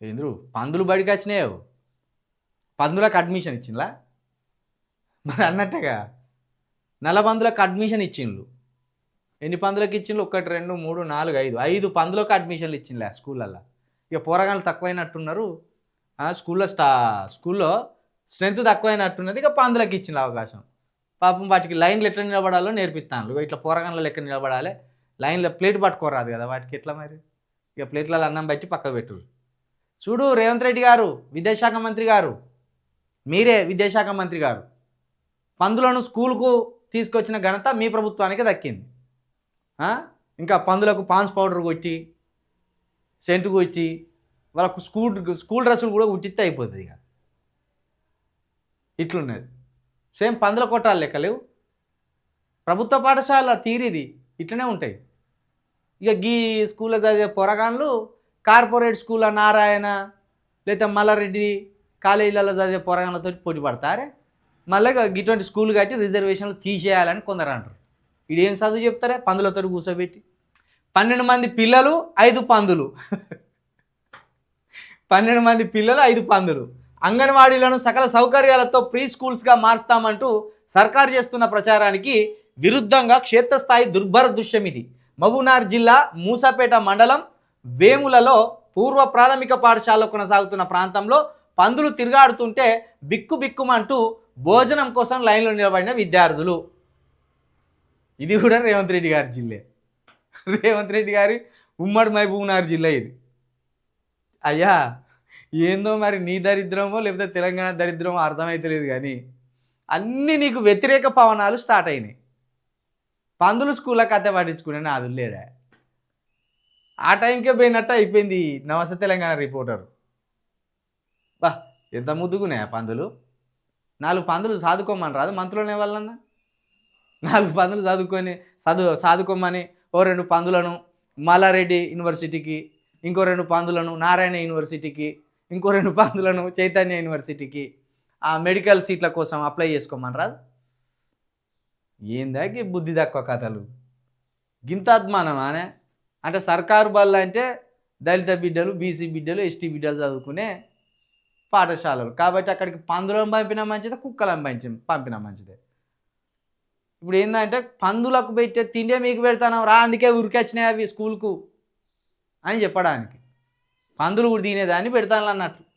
ఏంద్రు పందులు బడికి వచ్చినాయో పందులకు అడ్మిషన్ ఇచ్చిండ్లా మరి అన్నట్టుగా నల్లబందులకు అడ్మిషన్ ఇచ్చిండ్రు. ఎన్ని పందులకు ఇచ్చిండ్రు? 1 2 3 4 5 పందులకు అడ్మిషన్లు ఇచ్చిండ్లే స్కూళ్ళల్లో. ఇక పోరగాళ్ళు తక్కువైనట్టున్నారు స్కూల్లో స్ట్రెంత్ తక్కువైనట్టున్నది. ఇక పందులకు ఇచ్చిండ్రు అవకాశం. పాపం వాటికి లైన్లు ఎట్లా నిలబడాలో నేర్పిస్తాను. ఇట్లా పోరగాళ్ళ లెక్క నిలబడాలి, లైన్లో ప్లేట్ పట్టుకోరాదు కదా వాటికి, ఎట్లా మరి? ఇక ప్లేట్లలో అన్నం బట్టి పక్క పెట్టు. చూడు రేవంత్ రెడ్డి గారు, విద్యాశాఖ మంత్రి గారు, మీరే విద్యాశాఖ మంత్రి గారు, పందులను స్కూల్కు తీసుకొచ్చిన ఘనత మీ ప్రభుత్వానికి దక్కింది. ఇంకా పందులకు పాన్స్ పౌడర్ కొట్టి సెంటు కొట్టి వాళ్ళకు స్కూల్ డ్రెస్సులు కూడా కుట్టిస్తే అయిపోతుంది. ఇక ఇట్లున్నది. సేమ్ పందుల కొట్టాలి లెక్క లేవు. ప్రభుత్వ పాఠశాల తీరిది ఇట్లనే ఉంటాయి. ఇక గీ స్కూల్లో చదివే పొరగాన్లు కార్పొరేట్ స్కూల్లో నారాయణ లేదా మల్లారెడ్డి కాలేజీలలో చదివే పొరగాన్లతో పోటీ పడతారే. మళ్ళీ ఇటువంటి స్కూల్ కట్టి రిజర్వేషన్లు తీసేయాలని కొందరు అంటారు. ఇదేం చదువు చెప్తారే పందులతో కూర్చోబెట్టి. 12 మంది పిల్లలు 5 పందులు 12 మంది పిల్లలు 5 పందులు. అంగన్వాడీలను సకల సౌకర్యాలతో ప్రీ స్కూల్స్గా మారుస్తామంటూ సర్కారు చేస్తున్న ప్రచారానికి విరుద్ధంగా క్షేత్రస్థాయి దుర్భర దృశ్యం ఇది. మహబూబ్నగర్ జిల్లా మూసాపేట మండలం వేములలో పూర్వ ప్రాథమిక పాఠశాలలో కొనసాగుతున్న ప్రాంతంలో పందులు తిరుగాడుతుంటే బిక్కుమంటూ భోజనం కోసం లైన్లో నిలబడిన విద్యార్థులు. ఇది కూడా రేవంత్ రెడ్డి గారి జిల్లా, రేవంత్ రెడ్డి గారి ఉమ్మడి మహబూబ్నగర్ జిల్లా ఇది. అయ్యా ఏందో మరి నీ దరిద్రమో లేకపోతే తెలంగాణ దరిద్రమో అర్థమైతలేదు, కానీ అన్నీ నీకు వ్యతిరేక పవనాలు స్టార్ట్ అయినాయి. పందులు స్కూల్లో కథ పట్టించుకునే నాదు లేరా. ఆ టైంకే పోయినట్టు అయిపోయింది నమస్తే తెలంగాణ రిపోర్టర్. బా ఎంత ముద్దుగున్నాయా పందులు. 4 పందులు సాదుకోమని రాదు మంత్రులనే వాళ్ళన్నా. 4 పందులు సాదుకోమని ఓ 2 పందులను మల్లారెడ్డి యూనివర్సిటీకి, ఇంకో 2 పందులను నారాయణ యూనివర్సిటీకి, ఇంకో 2 పందులను చైతన్య యూనివర్సిటీకి ఆ మెడికల్ సీట్ల కోసం అప్లై చేసుకోమని రాదు. ఏందాకి బుద్ధి తక్కువ కథలు. గింత అద్మానమానే అంటే సర్కారు బళ్ళు అంటే దళిత బిడ్డలు, బీసీ బిడ్డలు, ఎస్టీ బిడ్డలు చదువుకునే పాఠశాలలు కాబట్టి అక్కడికి పందులను పంపినా మంచిదే, కుక్కలను పంపినా మంచిదే. ఇప్పుడు ఏంటంటే పందులకు పెట్టే తిండే మీకు పెడతాను రా, అందుకే ఉరికొచ్చినాయి అవి స్కూల్కు అని చెప్పడానికి. పందులు కూడా తినేదాన్ని పెడతాను అన్నట్టు.